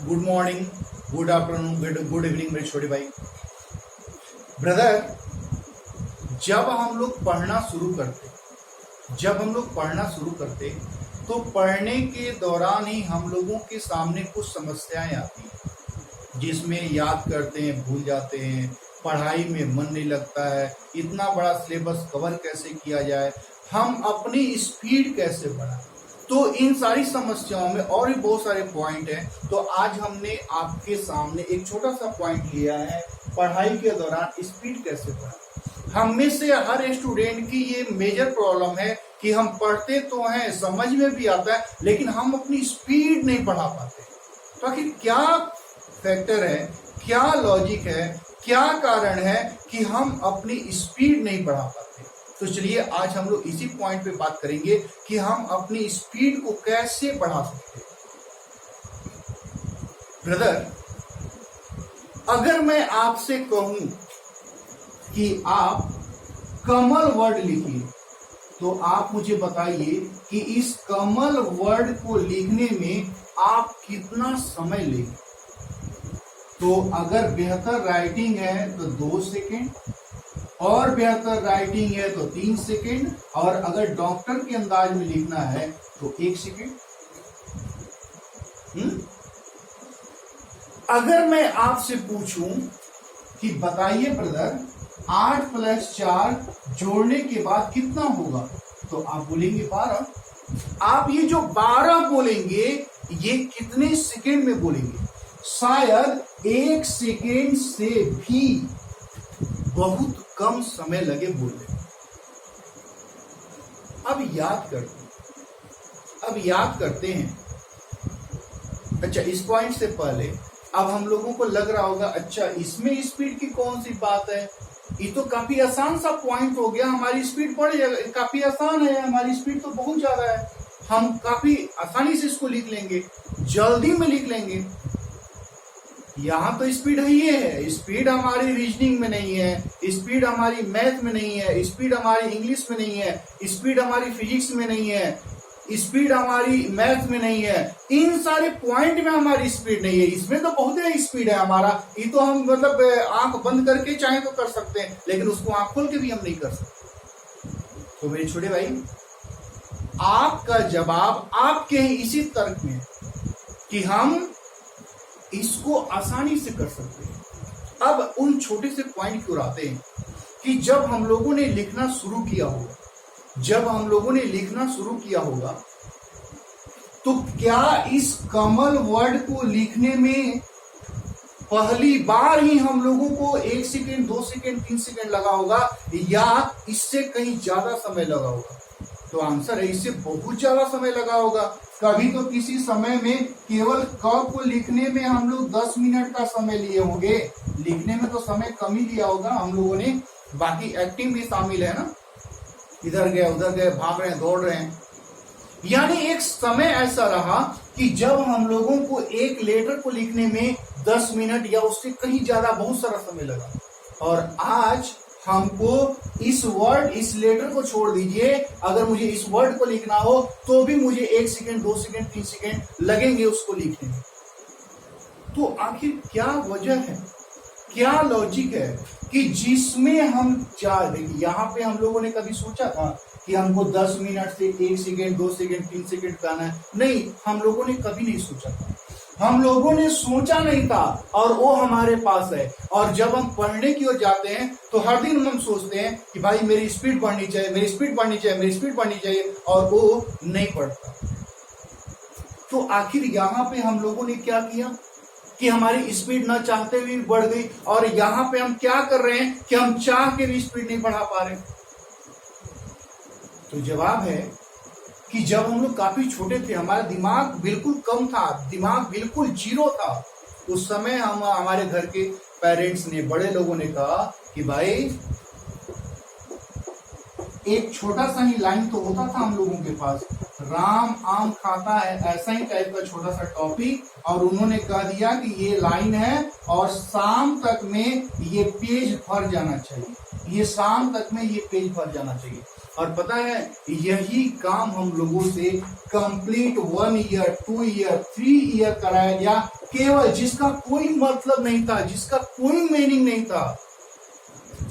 Good morning, good afternoon, good evening मेरे छोटे भाई। ब्रदर, जब हम लोग पढ़ना शुरू करते तो पढ़ने के दौरान ही हम लोगों के सामने कुछ समस्याएं आती हैं, जिसमें याद करते हैं, भूल जाते हैं, पढ़ाई में मन नहीं लगता है, इतना बड़ा सिलेबस कवर कैसे किया जाए, हम अपनी स्पीड कैसे बढ़ाएं। तो इन सारी समस्याओं में और भी बहुत सारे पॉइंट हैं। तो आज हमने आपके सामने एक छोटा सा पॉइंट लिया है, पढ़ाई के दौरान स्पीड कैसे बढ़ाएं। हम में से हर स्टूडेंट की ये मेजर प्रॉब्लम है कि हम पढ़ते तो हैं, समझ में भी आता है, लेकिन हम अपनी स्पीड नहीं बढ़ा पाते। तो आखिर क्या फैक्टर है, क्या लॉजिक है, क्या कारण है कि हम अपनी स्पीड नहीं बढ़ा पाते। तो चलिए आज हम लोग इसी पॉइंट पे बात करेंगे कि हम अपनी स्पीड को कैसे बढ़ा सकते हैं। ब्रदर, अगर मैं आपसे कहूं कि आप कमल वर्ड लिखिए, तो आप मुझे बताइए कि इस कमल वर्ड को लिखने में आप कितना समय लेंगे। तो अगर बेहतर राइटिंग है तो 2 सेकेंड, और बेहतर राइटिंग है तो 3 सेकेंड, और अगर डॉक्टर के अंदाज में लिखना है तो 1 सेकेंड। अगर मैं आपसे पूछूं कि बताइए ब्रदर 8 + 4 जोड़ने के बाद कितना होगा, तो आप बोलेंगे 12। आप ये जो 12 बोलेंगे ये कितने सेकेंड में बोलेंगे? शायद 1 सेकेंड से भी बहुत कम समय लगे बोलने। अब याद करते हैं। अच्छा, इस पॉइंट से पहले अब हम लोगों को लग रहा होगा, अच्छा इसमें स्पीड की कौन सी बात है, ये तो काफी आसान सा पॉइंट हो गया, हमारी स्पीड बढ़ जाएगा, काफी आसान है, हमारी स्पीड तो बहुत ज्यादा है, हम काफी आसानी से इसको लिख लेंगे, जल्दी में लिख लेंगे। यहाँ तो स्पीड है, स्पीड हमारी रीजनिंग में नहीं है, स्पीड हमारी मैथ में नहीं है, स्पीड हमारी इंग्लिश में नहीं है, स्पीड हमारी फिजिक्स में नहीं है, स्पीड हमारी मैथ में नहीं है, इन सारे पॉइंट में हमारी स्पीड नहीं है। इसमें तो बहुत ही स्पीड है हमारा, ये तो हम मतलब आंख बंद करके चाहे तो कर सकते हैं, लेकिन उसको आंख खोल के भी हम नहीं कर सकते। तो मेरे छोटे भाई, आपका जवाब आपके ही इसी तर्क में है कि हम इसको आसानी से कर सकते हैं। अब उन छोटे से पॉइंट क्यों आते हैं कि जब हम लोगों ने लिखना शुरू किया होगा, तो क्या इस कमल वर्ड को लिखने में पहली बार ही हम लोगों को 1 सेकेंड, 2 सेकेंड, 3 सेकेंड लगा होगा, या इससे कहीं ज्यादा समय लगा होगा? तो आंसर है, इससे बहुत ज्यादा समय लगा होगा। कभी तो किसी समय में केवल क को लिखने में हम लोग 10 मिनट का समय लिए होंगे। लिखने में तो समय कम ही लिया होगा हम लोगों ने, बाकी एक्टिंग भी शामिल है ना, इधर गए उधर गए, भाग रहे हैं, दौड़ रहे हैं। यानी एक समय ऐसा रहा कि जब हम लोगों को एक लेटर को लिखने में 10 मिनट या उससे कहीं ज्यादा बहुत सारा समय लगा, और आज हमको इस लेटर को छोड़ दीजिए, अगर मुझे इस वर्ड को लिखना हो तो भी मुझे 1 सेकेंड, 2 सेकेंड, 3 सेकेंड लगेंगे उसको लिखने में। तो आखिर क्या वजह है, क्या लॉजिक है कि जिसमें हम देखिए, यहाँ पे हम लोगों ने कभी सोचा था कि हमको 10 मिनट से 1 सेकेंड, 2 सेकेंड, 3 सेकेंड कहना है? नहीं, हम लोगों ने कभी नहीं सोचा था, हम लोगों ने सोचा नहीं था, और वो हमारे पास है। और जब हम पढ़ने की ओर जाते हैं तो हर दिन हम सोचते हैं कि भाई मेरी स्पीड बढ़नी चाहिए, मेरी स्पीड बढ़नी चाहिए, मेरी स्पीड बढ़नी चाहिए, और वो नहीं बढ़ता। तो आखिर यहाँ पे हम लोगों ने क्या किया कि हमारी स्पीड न चाहते हुए बढ़ गई, और यहाँ पे हम क्या कर रहे हैं कि हम चाह के भी स्पीड नहीं बढ़ा पा रहे। तो जवाब है कि जब हम लोग काफी छोटे थे, हमारा दिमाग बिल्कुल कम था, दिमाग बिल्कुल 0 था, उस समय हमारे घर के पेरेंट्स ने, बड़े लोगों ने कहा कि भाई एक छोटा सा ही लाइन तो होता था हम लोगों के पास, राम आम खाता है, ऐसा ही टाइप का छोटा सा टॉपिक, और उन्होंने कह दिया कि ये लाइन है और शाम तक में ये पेज भर जाना चाहिए, ये शाम तक में ये पेज भर जाना चाहिए। और पता है यही काम हम लोगों से कंप्लीट 1 ईयर 2 ईयर 3 ईयर कराया गया, केवल जिसका कोई मतलब नहीं था, जिसका कोई मीनिंग नहीं था,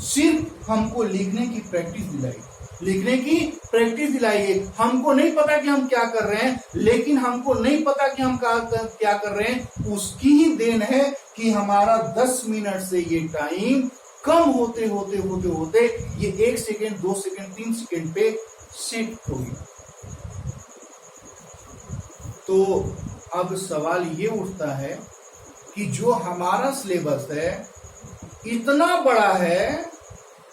सिर्फ हमको लिखने की प्रैक्टिस दिलाई, लिखने की प्रैक्टिस दिलाई। हमको नहीं पता कि हम क्या कर रहे हैं, लेकिन हमको नहीं पता कि हम क्या कर रहे हैं, उसकी ही देन है कि हमारा 10 मिनट से ये टाइम कम होते होते होते होते ये 1 सेकेंड 2 सेकेंड 3 सेकेंड पे शिफ्ट हो गया। तो अब सवाल ये उठता है कि जो हमारा सिलेबस है इतना बड़ा है,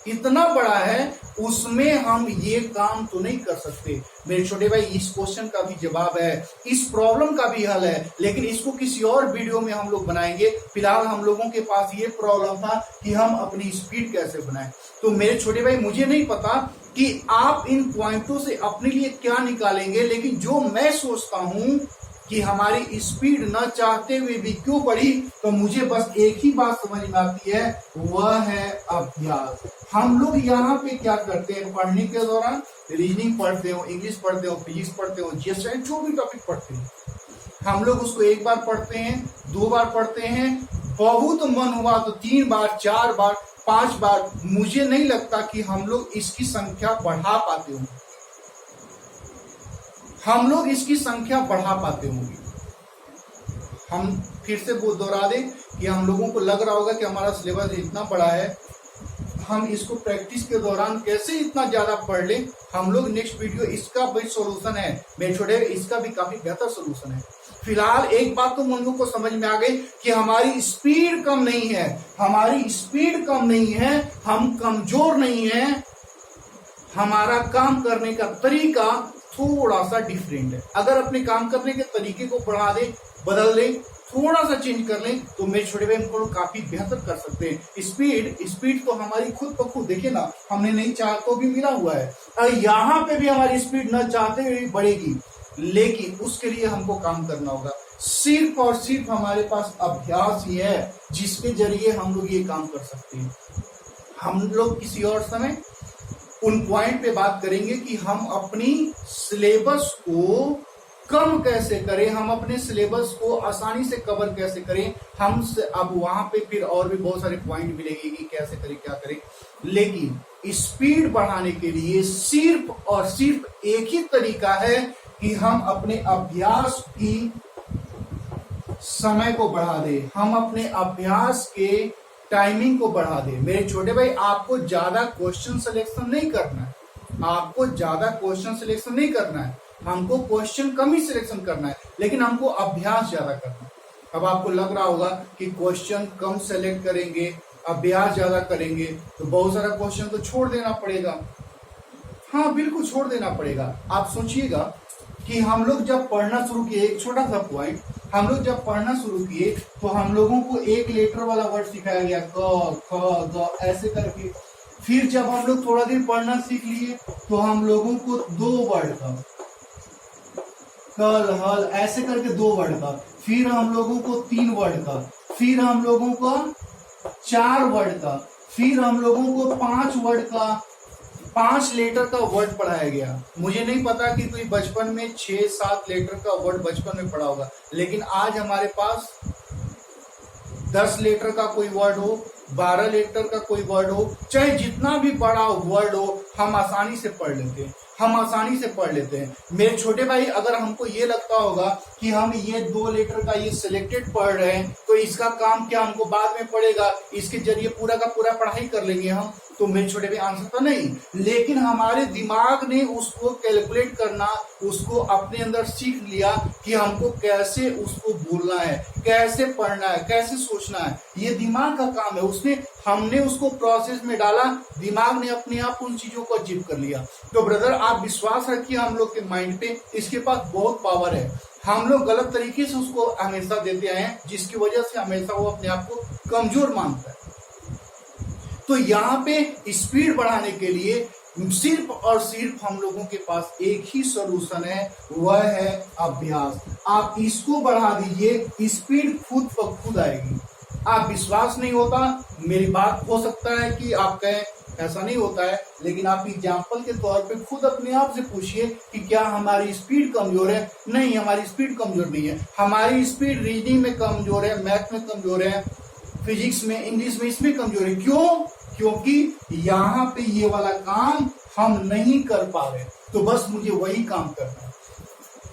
इतना बड़ा है, उसमें हम ये काम तो नहीं कर सकते। मेरे छोटे भाई, इस क्वेश्चन का भी जवाब है, इस प्रॉब्लम का भी हल है, लेकिन इसको किसी और वीडियो में हम लोग बनाएंगे। फिलहाल हम लोगों के पास ये प्रॉब्लम था कि हम अपनी स्पीड कैसे बनाएं। तो मेरे छोटे भाई, मुझे नहीं पता कि आप इन पॉइंटों से अपने लिए क्या निकालेंगे, लेकिन जो मैं सोचता हूं कि हमारी स्पीड न चाहते हुए भी क्यों बढ़ी, तो मुझे बस एक ही बात समझ में आती है, वह है अभ्यास। हम लोग यहाँ पे क्या करते हैं, पढ़ने के दौरान रीजनिंग पढ़ते हो, इंग्लिश पढ़ते हो, फिजिक्स पढ़ते हो, जीएस जो भी टॉपिक पढ़ते हैं, हम लोग उसको 1 बार पढ़ते हैं, 2 बार पढ़ते हैं, बहुत मन हुआ तो 3 बार 4 बार 5 बार। मुझे नहीं लगता कि हम लोग इसकी संख्या बढ़ा पाते होंगे, हम लोग इसकी संख्या बढ़ा पाते होंगे। हम फिर से वो दोहरा दें कि हम लोगों को लग रहा होगा कि हमारा सिलेबस इतना बड़ा है, हम इसको प्रैक्टिस के दौरान कैसे इतना ज्यादा पढ़ लें। हम लोग नेक्स्ट वीडियो इसका भी सॉल्यूशन है मेरे छोटे, इसका भी काफी बेहतर सॉल्यूशन है। फिलहाल एक बात तो हम लोग को समझ में आ गई कि हमारी स्पीड कम नहीं है, हमारी स्पीड कम नहीं है, हम कमजोर नहीं है, हमारा काम करने का तरीका थोड़ा सा डिफरेंट है। अगर अपने काम करने के तरीके को बढ़ा दे, बदल दे, थोड़ा सा चेंज कर लें, तो मेरे छोटे भाई हमको काफी बेहतर कर सकते हैं। स्पीड तो हमारी खुद ब खुद देखिए ना, हमने नहीं चाह तो भी मिला हुआ है, और यहाँ पे भी हमारी स्पीड न चाहते हुए बढ़ेगी, लेकिन उसके लिए हमको काम करना होगा। सिर्फ और सिर्फ हमारे पास अभ्यास ही है जिसके जरिए हम लोग ये काम कर सकते हैं। हम लोग किसी और समय उन पॉइंट पे बात करेंगे कि हम अपनी सिलेबस को कम कैसे करें, हम अपने सिलेबस को आसानी से कवर कैसे करें। हम अब वहां पे फिर और भी बहुत सारे पॉइंट मिलेंगे कि कैसे करें, क्या करें। लेकिन स्पीड बढ़ाने के लिए सिर्फ और सिर्फ एक ही तरीका है कि हम अपने अभ्यास की समय को बढ़ा दें, हम अपने अभ्यास के टाइमिंग को बढ़ा दें। मेरे छोटे भाई, आपको ज्यादा क्वेश्चन सिलेक्शन नहीं करना है, आपको ज्यादा क्वेश्चन सिलेक्शन नहीं करना है, हमको क्वेश्चन कम ही सिलेक्शन करना है, लेकिन हमको अभ्यास ज्यादा करना है। अब आपको लग रहा होगा कि क्वेश्चन कम सेलेक्ट करेंगे, अभ्यास ज्यादा करेंगे, तो बहुत सारा क्वेश्चन तो छोड़ देना पड़ेगा। हाँ, बिल्कुल छोड़ देना पड़ेगा। आप सोचिएगा कि हम लोग जब पढ़ना शुरू किए, एक छोटा सा पॉइंट, हम लोग जब पढ़ना शुरू किए तो हम लोगों को 1 लेटर वाला वर्ड सिखाया गया, क ख ग ऐसे करके। फिर जब हम लोग थोड़ा देर पढ़ना सीख लिए तो हम लोगों को 2 वर्ड का, कल हल ऐसे करके 2 वर्ड का, फिर हम लोगों को 3 वर्ड का, फिर हम लोगों को 4 वर्ड का, फिर हम लोगों को 5 वर्ड का, 5 लेटर का वर्ड पढ़ाया गया। मुझे नहीं पता कि कोई बचपन में 6-7 लेटर का वर्ड बचपन में पढ़ा होगा, लेकिन आज हमारे पास 10 लेटर का कोई वर्ड हो, 12 लेटर का कोई वर्ड हो, चाहे जितना भी बड़ा वर्ड हो, हम आसानी से पढ़ लेते हैं, हम आसानी से पढ़ लेते हैं। मेरे छोटे भाई, अगर हमको ये लगता होगा कि हम ये 2 लेटर का ये सिलेक्टेड पढ़ रहे हैं तो इसका काम क्या हमको बाद में पड़ेगा, इसके जरिए पूरा का पूरा पढ़ाई कर लेंगे हम, तो मेरे छोटे भाई आंसर तो नहीं। लेकिन हमारे दिमाग ने उसको कैलकुलेट करना, उसको अपने अंदर सीख लिया कि हमको कैसे उसको बोलना है, कैसे पढ़ना है, कैसे सोचना है। ये दिमाग का काम है, हमने उसको प्रोसेस में डाला, दिमाग ने अपने आप उन चीजों को अचीव कर लिया। तो ब्रदर, आप विश्वास रखिए हम लोग के माइंड पे, इसके पास बहुत पावर है। हम लोग गलत तरीके से उसको हमेशा देते आए हैं, जिसकी वजह से हमेशा वो अपने आप को कमजोर मानता है। तो यहाँ पे स्पीड बढ़ाने के लिए सिर्फ और सिर्फ हम लोगों के पास एक ही सॉल्यूशन है, वह है अभ्यास। आप इसको बढ़ा दीजिए, स्पीड खुद ब खुद आएगी। आप विश्वास नहीं होता, मेरी बात हो सकता है कि आप कहें ऐसा नहीं होता है, लेकिन आप एग्जाम्पल के तौर पे खुद अपने आप से पूछिए कि क्या हमारी स्पीड कमजोर है? नहीं, हमारी स्पीड कमजोर नहीं है। हमारी स्पीड रीडिंग में कमजोर है, मैथ में कमजोर है, फिजिक्स में, इंग्लिश में, इसमें कमजोर है। क्यों? क्योंकि यहाँ पे ये वाला काम हम नहीं कर पा रहे, तो बस मुझे वही काम करना है।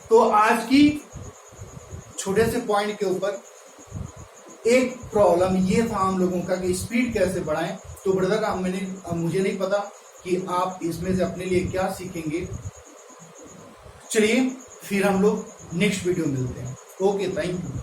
तो आज की छोटे से पॉइंट के ऊपर एक प्रॉब्लम ये था हम लोगों का कि स्पीड कैसे बढ़ाएं। तो ब्रदर मुझे नहीं पता कि आप इसमें से अपने लिए क्या सीखेंगे। चलिए फिर हम लोग नेक्स्ट वीडियो मिलते हैं। Okay, thank you.